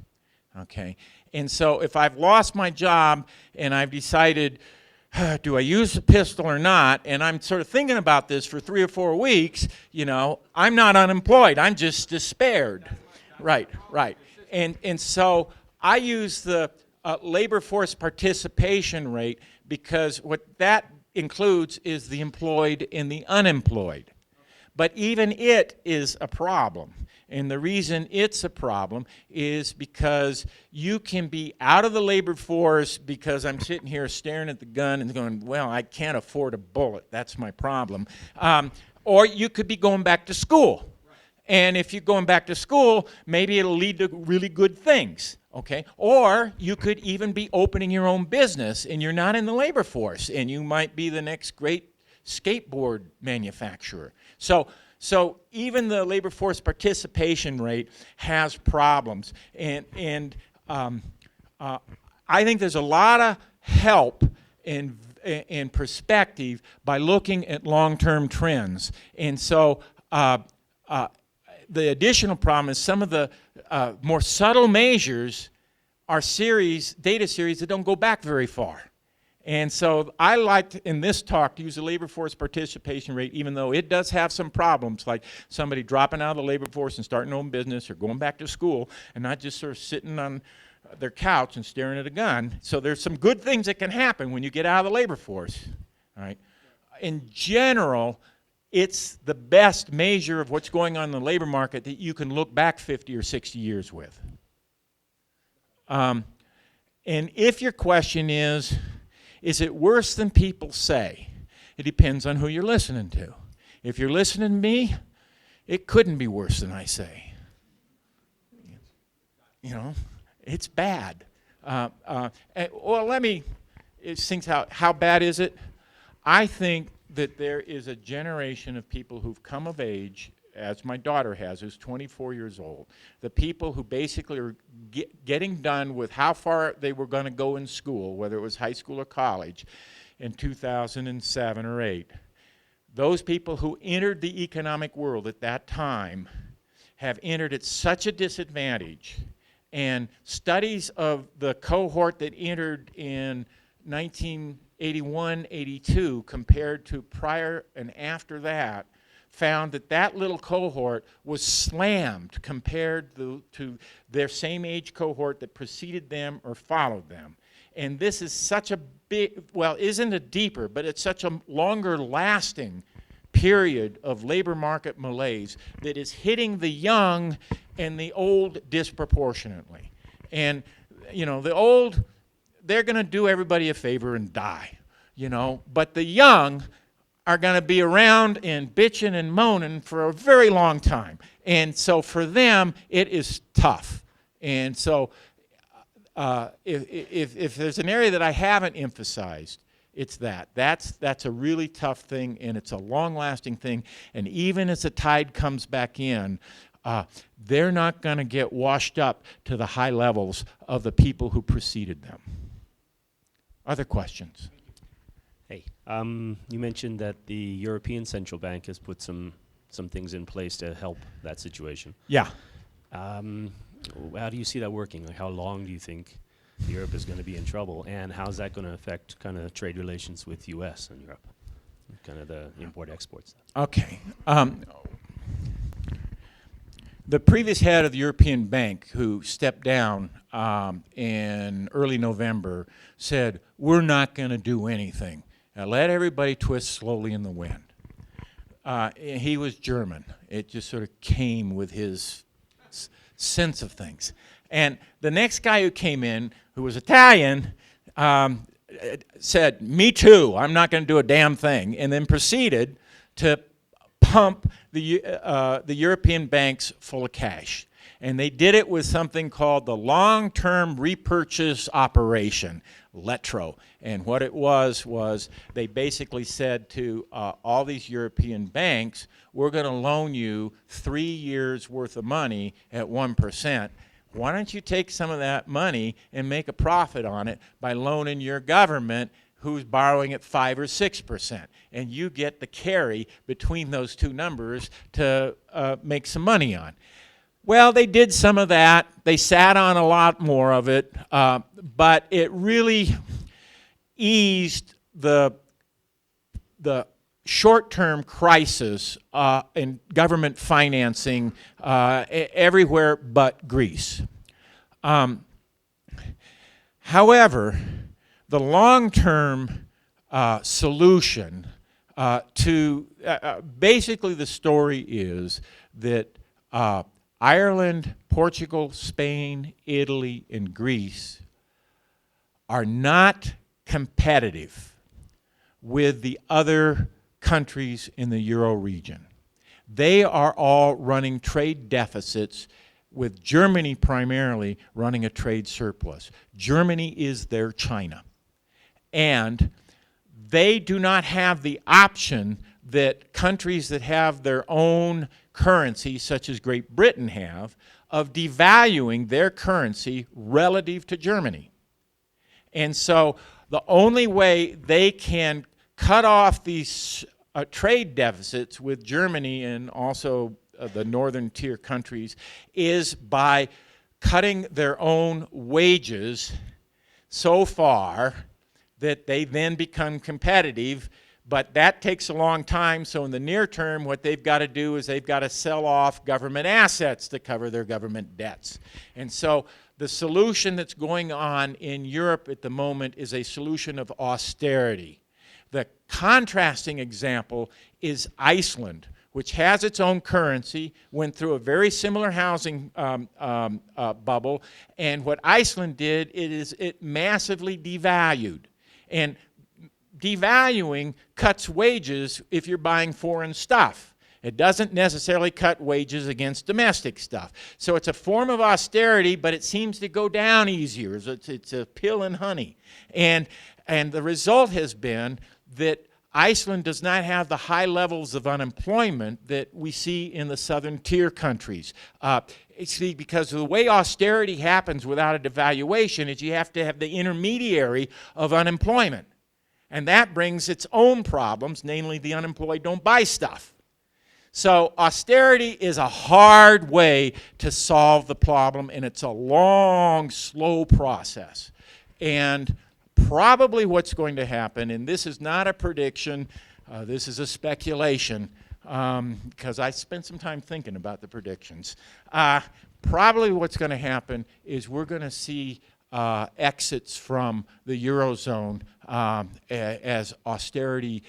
[SPEAKER 2] okay? And so if I've lost my job and I've decided, do I use the pistol or not, and I'm sort of thinking about this for 3 or 4 weeks, you know, I'm not unemployed, I'm just despaired. Right. And so I use the labor force participation rate because what that includes is the employed and the unemployed. But even it is a problem. And the reason it's a problem is because you can be out of the labor force because I'm sitting here staring at the gun and going, well, I can't afford a bullet. That's my problem. Or you could be going back to school. And if you're going back to school, maybe it'll lead to really good things. Okay, or you could even be opening your own business and you're not in the labor force and you might be the next great skateboard manufacturer. So even the labor force participation rate has problems. And I think there's a lot of help and perspective by looking at long-term trends. And so the additional problem is some of the more subtle measures are data series that don't go back very far. And so I liked in this talk to use the labor force participation rate, even though it does have some problems, like somebody dropping out of the labor force and starting their own business or going back to school and not just sort of sitting on their couch and staring at a gun. So there's some good things that can happen when you get out of the labor force. All right. In general, it's the best measure of what's going on in the labor market that you can look back 50 or 60 years with. And if your question is it worse than people say? It depends on who you're listening to. If you're listening to me, it couldn't be worse than I say. You know, it's bad. Well, let me think how bad is it? I think that there is a generation of people who've come of age, as my daughter has, who's 24 years old. The people who basically are getting done with how far they were going to go in school, whether it was high school or college, in 2007 or 8. Those people who entered the economic world at that time have entered at such a disadvantage. And studies of the cohort that entered in 1981, 82, compared to prior and after that, found that that little cohort was slammed compared to their same age cohort that preceded them or followed them. And this is such a big, well, isn't a deeper, but it's such a longer lasting period of labor market malaise that is hitting the young and the old disproportionately. And, you know, the old, they're going to do everybody a favor and die, you know, but the young are going to be around and bitching and moaning for a very long time. And so for them, it is tough. And so if there's an area that I haven't emphasized, it's that. That's a really tough thing, and it's a long-lasting thing. And even as the tide comes back in, they're not going to get washed up to the high levels of the people who preceded them. Other questions?
[SPEAKER 5] Hey, you mentioned that the European Central Bank has put some things in place to help that situation.
[SPEAKER 2] Yeah.
[SPEAKER 5] How do you see that working? Like, how long do you think Europe is going to be in trouble, and how's that going to affect kind of trade relations with U.S. and Europe, kind of the import-export stuff?
[SPEAKER 2] Okay. The previous head of the European Bank, who stepped down in early November, said, "We're not going to do anything. Now let everybody twist slowly in the wind." He was German. It just sort of came with his sense of things. And the next guy who came in, who was Italian, said, "Me too, I'm not going to do a damn thing," and then proceeded to pump the European banks full of cash. And they did it with something called the long-term repurchase operation, LETRO. And what it was they basically said to all these European banks, "We're going to loan you 3 years worth of money at 1%. Why don't you take some of that money and make a profit on it by loaning your government who's borrowing at 5 or 6%. And you get the carry between those two numbers to make some money on." Well, they did some of that. They sat on a lot more of it, but it really eased the short-term crisis in government financing everywhere but Greece. However, the long-term solution to basically the story is that Ireland, Portugal, Spain, Italy, and Greece are not competitive with the other countries in the Euro region. They are all running trade deficits, with Germany primarily running a trade surplus. Germany is their China. And they do not have the option that countries that have their own currency, such as Great Britain have, of devaluing their currency relative to Germany. And so the only way they can cut off these trade deficits with Germany and also the northern tier countries is by cutting their own wages so far that they then become competitive. But that takes a long time, so in the near term, what they've got to do is they've got to sell off government assets to cover their government debts. And so the solution that's going on in Europe at the moment is a solution of austerity. The contrasting example is Iceland, which has its own currency, went through a very similar housing bubble, and what Iceland did is it massively devalued. And devaluing cuts wages if you're buying foreign stuff. It doesn't necessarily cut wages against domestic stuff. So it's a form of austerity, but it seems to go down easier. It's a pill and honey. And the result has been that Iceland does not have the high levels of unemployment that we see in the southern tier countries. Because the way austerity happens without a devaluation is you have to have the intermediary of unemployment. And that brings its own problems, namely the unemployed don't buy stuff. So austerity is a hard way to solve the problem, and it's a long, slow process. And probably what's going to happen, and this is not a prediction, this is a speculation, because I spent some time thinking about the predictions. Probably what's going to happen is we're going to see exits from the Eurozone as austerity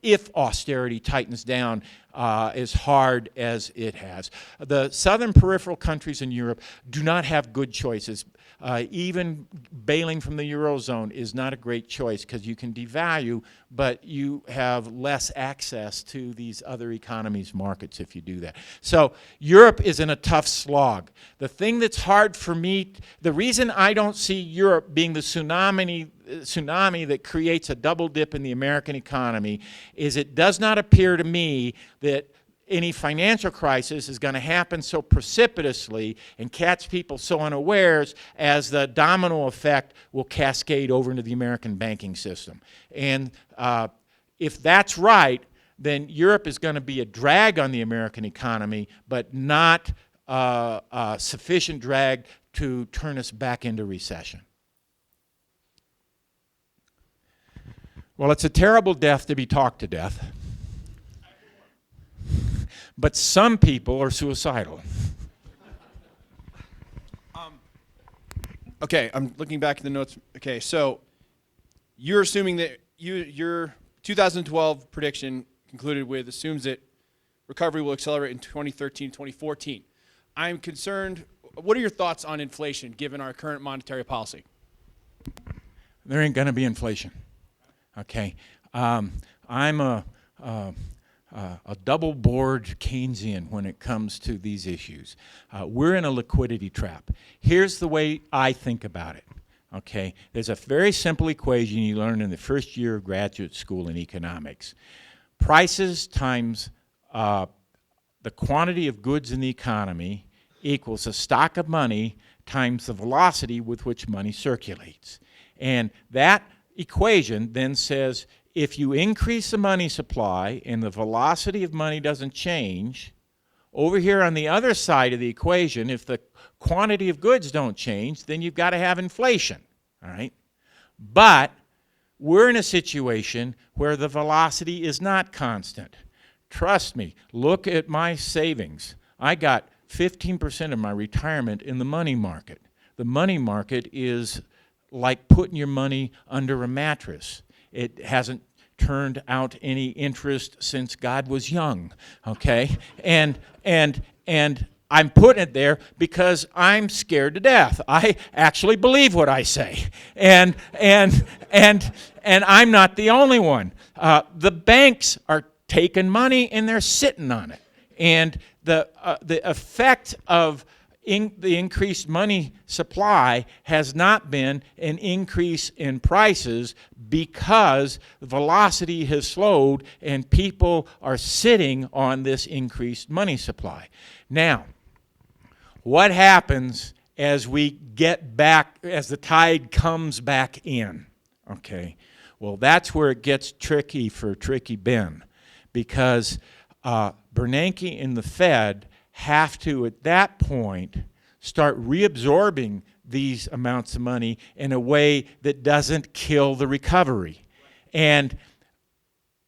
[SPEAKER 2] if austerity tightens down as hard as it has. The southern peripheral countries in Europe do not have good choices. Even bailing from the Eurozone is not a great choice because you can devalue, but you have less access to these other economies' markets if you do that. So Europe is in a tough slog. The thing that's hard for me, the reason I don't see Europe being the tsunami that creates a double dip in the American economy is it does not appear to me that any financial crisis is going to happen so precipitously and catch people so unawares as the domino effect will cascade over into the American banking system. And if that's right, then Europe is going to be a drag on the American economy, but not a sufficient drag to turn us back into recession. Well, it's a terrible death to be talked to death. But some people are suicidal.
[SPEAKER 4] Okay, I'm looking back at the notes. Okay, so you're assuming that your 2012 prediction concluded with assumes that recovery will accelerate in 2013, 2014. I'm concerned. What are your thoughts on inflation given our current monetary policy?
[SPEAKER 2] There ain't going to be inflation. Okay, I'm a double-board Keynesian when it comes to these issues. We're in a liquidity trap. Here's the way I think about it. Okay, there's a very simple equation you learn in the first year of graduate school in economics. Prices times the quantity of goods in the economy equals a stock of money times the velocity with which money circulates. And that equation then says if you increase the money supply and the velocity of money doesn't change, over here on the other side of the equation, if the quantity of goods don't change, then you've got to have inflation, all right? But we're in a situation where the velocity is not constant. Trust me, look at my savings. I got 15% of my retirement in the money market. The money market is like putting your money under a mattress. It hasn't turned out any interest since God was young, okay? And I'm putting it there because I'm scared to death. I actually believe what I say. And I'm not the only one. The banks are taking money and they're sitting on it. And the effect of the increased money supply has not been an increase in prices because the velocity has slowed and people are sitting on this increased money supply. Now, what happens as we get back, as the tide comes back in? Okay, well, that's where it gets tricky for Tricky Ben, because Bernanke and the Fed have to, at that point, start reabsorbing these amounts of money in a way that doesn't kill the recovery. And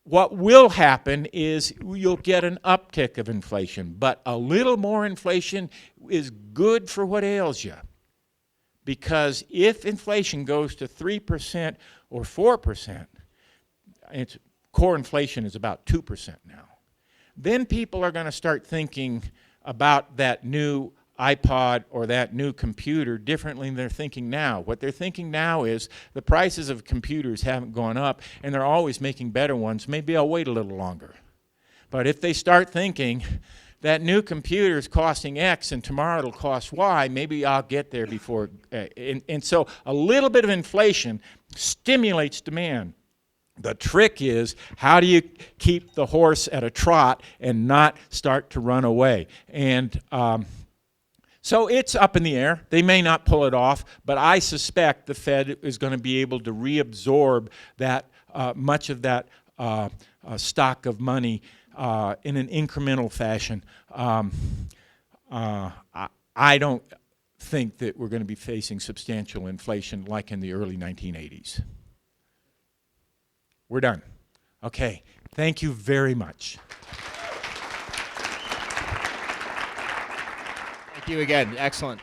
[SPEAKER 2] what will happen is you'll get an uptick of inflation, but a little more inflation is good for what ails you. Because if inflation goes to 3% or 4%, core inflation is about 2% now, then people are going to start thinking about that new iPod or that new computer differently than they're thinking now. What they're thinking now is the prices of computers haven't gone up and they're always making better ones. Maybe I'll wait a little longer. But if they start thinking that new computer is costing X and tomorrow it'll cost Y, maybe I'll get there before. And so a little bit of inflation stimulates demand. The trick is, how do you keep the horse at a trot and not start to run away? And so it's up in the air. They may not pull it off, but I suspect the Fed is going to be able to reabsorb that much of that stock of money in an incremental fashion. I don't think that we're going to be facing substantial inflation like in the early 1980s. We're done. Okay. Thank you very much.
[SPEAKER 1] Thank you again. Excellent.